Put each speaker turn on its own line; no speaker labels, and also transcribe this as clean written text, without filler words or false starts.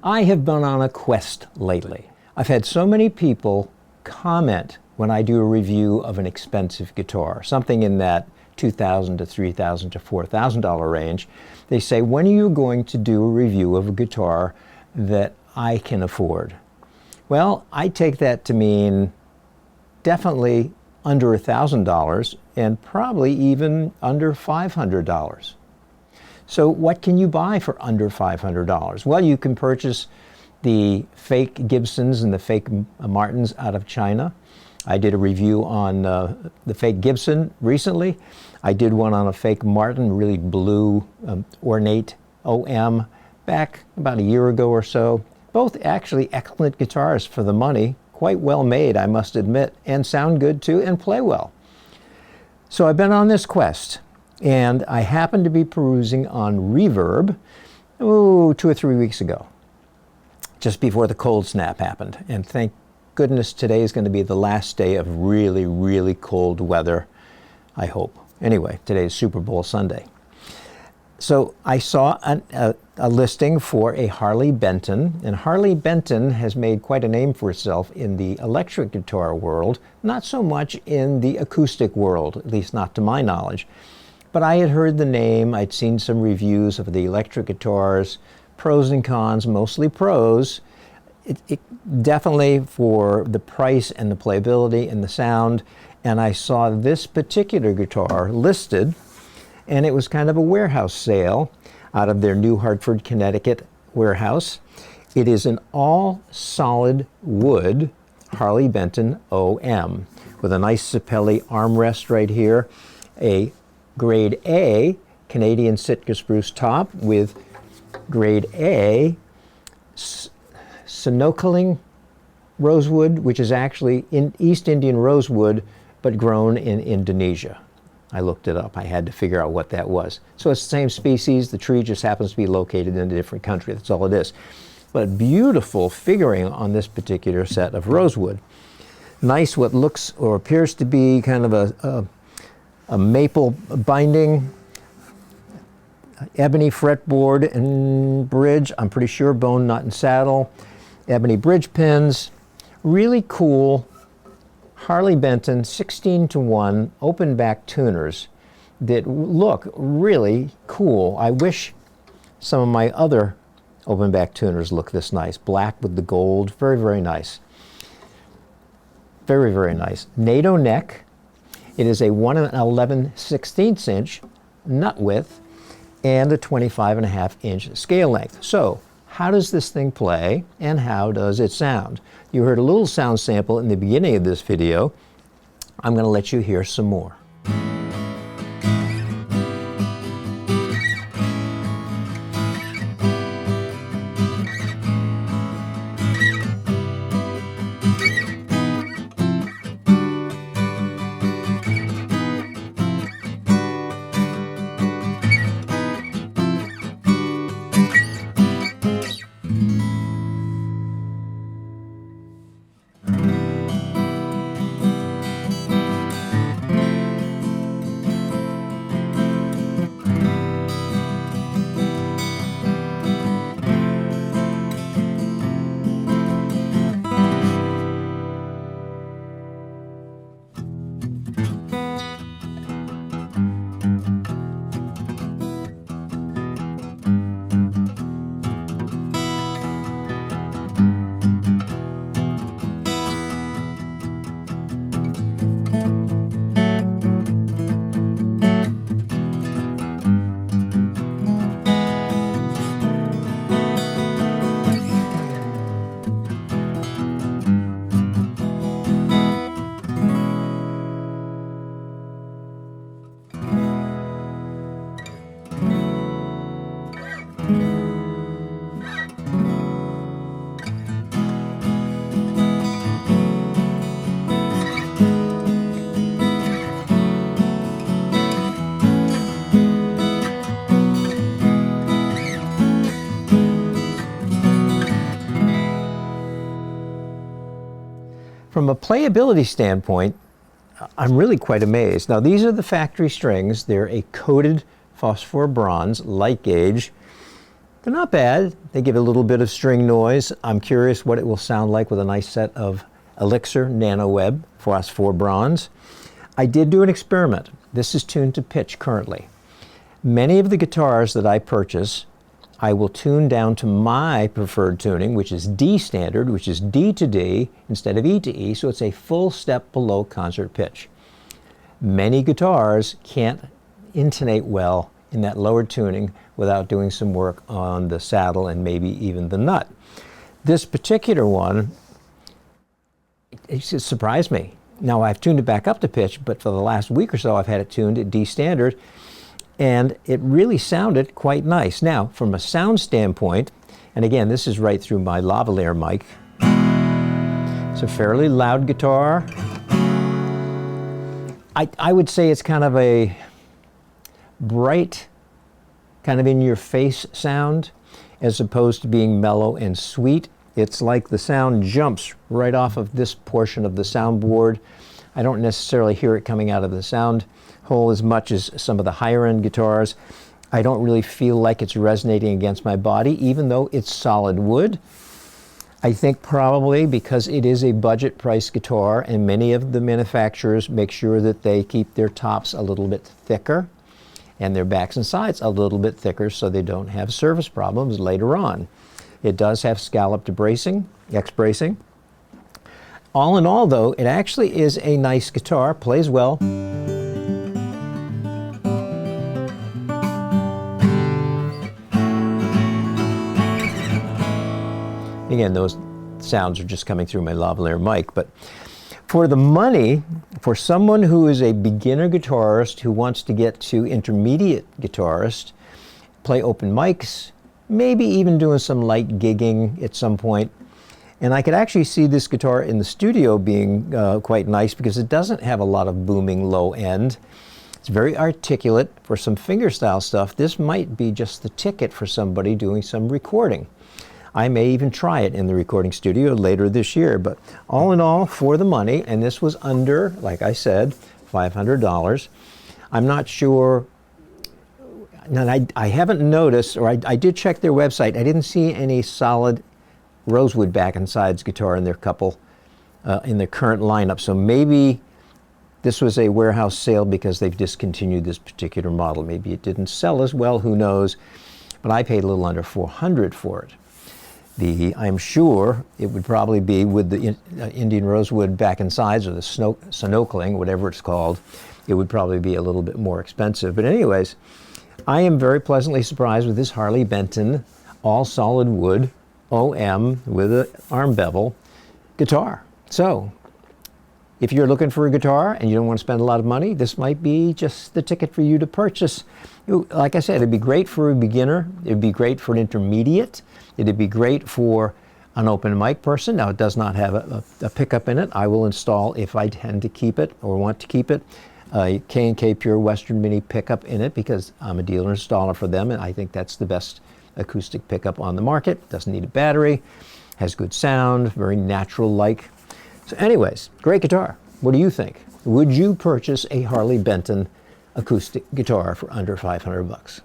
I have been on a quest lately. I've had so many people comment when I do a review of an expensive guitar, something in that $2,000 to $3,000 to $4,000 range. They say, when are you going to do a review of a guitar that I can afford? Well, I take that to mean definitely under $1,000 and probably even under $500. So what can you buy for under $500? Well, you can purchase the fake Gibsons and the fake Martins out of China. I did a review on the fake Gibson recently. I did one on a fake Martin, really blue, ornate OM back about a year ago or so. Both actually excellent guitars for the money, quite well made, I must admit, and sound good too, and play well. So I've been on this quest, and I happened to be perusing on Reverb, 2 or 3 weeks ago, just before the cold snap happened. And thank goodness today is going to be the last day of really, really cold weather, I hope. Anyway, today is Super Bowl Sunday. So I saw a listing for a Harley Benton, and Harley Benton has made quite a name for itself in the electric guitar world, not so much in the acoustic world, at least not to my knowledge. But I had heard the name, I'd seen some reviews of the electric guitars, pros and cons, mostly pros. It definitely for the price and the playability and the sound, and I saw this particular guitar listed, and it was kind of a warehouse sale out of their New Hartford, Connecticut warehouse. It is an all solid wood Harley Benton OM with a nice Sapelli armrest right here, a grade A Canadian Sitka spruce top with grade A Sinocaling rosewood, which is actually in East Indian rosewood, but grown in Indonesia. I looked it up. I had to figure out what that was. So it's the same species. The tree just happens to be located in a different country. That's all it is. But beautiful figuring on this particular set of rosewood. Nice what looks or appears to be kind of a maple binding, ebony fretboard and bridge. I'm pretty sure bone nut and saddle. Ebony bridge pins. Really cool Harley Benton 16-to-1 open back tuners that look really cool. I wish some of my other open back tuners look this nice. Black with the gold, very, very nice. Very, very nice. NATO neck. It is a 1 11/16 inch nut width and a 25.5 inch scale length. So how does this thing play and how does it sound? You heard a little sound sample in the beginning of this video. I'm going to let you hear some more. From a playability standpoint, I'm really quite amazed. Now, these are the factory strings. They're a coated phosphor bronze, light gauge. They're not bad. They give a little bit of string noise. I'm curious what it will sound like with a nice set of Elixir Nano Web Phos-4 bronze. I did do an experiment. This is tuned to pitch currently. Many of the guitars that I purchase, I will tune down to my preferred tuning, which is D standard, which is D to D instead of E to E, so it's a full step below concert pitch. Many guitars can't intonate well in that lower tuning without doing some work on the saddle and maybe even the nut. This particular one, it surprised me. Now I've tuned it back up to pitch, but for the last week or so I've had it tuned at D standard, and it really sounded quite nice. Now, from a sound standpoint, and again, this is right through my lavalier mic, it's a fairly loud guitar. I would say it's kind of a bright, kind of in-your-face sound, as opposed to being mellow and sweet. It's like the sound jumps right off of this portion of the soundboard. I don't necessarily hear it coming out of the sound hole as much as some of the higher-end guitars. I don't really feel like it's resonating against my body, even though it's solid wood. I think probably because it is a budget price guitar, and many of the manufacturers make sure that they keep their tops a little bit thicker and their backs and sides a little bit thicker so they don't have service problems later on. It does have scalloped bracing, X-bracing. All in all, though, it actually is a nice guitar, plays well. Again, those sounds are just coming through my lavalier mic, but for the money, for someone who is a beginner guitarist who wants to get to intermediate guitarist, play open mics, maybe even doing some light gigging at some point, and I could actually see this guitar in the studio being quite nice because it doesn't have a lot of booming low end. It's very articulate. For some fingerstyle stuff, this might be just the ticket for somebody doing some recording. I may even try it in the recording studio later this year, but all in all, for the money, and this was under, like I said, $500. I'm not sure, and I haven't noticed, or I did check their website, I didn't see any solid rosewood back and sides guitar in their couple, in their current lineup, so maybe this was a warehouse sale because they've discontinued this particular model. Maybe it didn't sell as well, who knows, but I paid a little under $400 for it. I'm sure it would probably be with the Indian rosewood back and sides, or the sonocling, whatever it's called, it would probably be a little bit more expensive. But anyways, I am very pleasantly surprised with this Harley Benton all solid wood OM with an arm bevel guitar. So if you're looking for a guitar and you don't want to spend a lot of money, this might be just the ticket for you to purchase. Like I said, it'd be great for a beginner, it'd be great for an intermediate, it'd be great for an open mic person. Now, it does not have a pickup in it. I will install, if I tend to keep it or want to keep it, a K&K Pure Western Mini pickup in it because I'm a dealer installer for them, and I think that's the best acoustic pickup on the market. Doesn't need a battery, has good sound, very natural-like. So anyways, great guitar. What do you think? Would you purchase a Harley Benton acoustic guitar for under $500?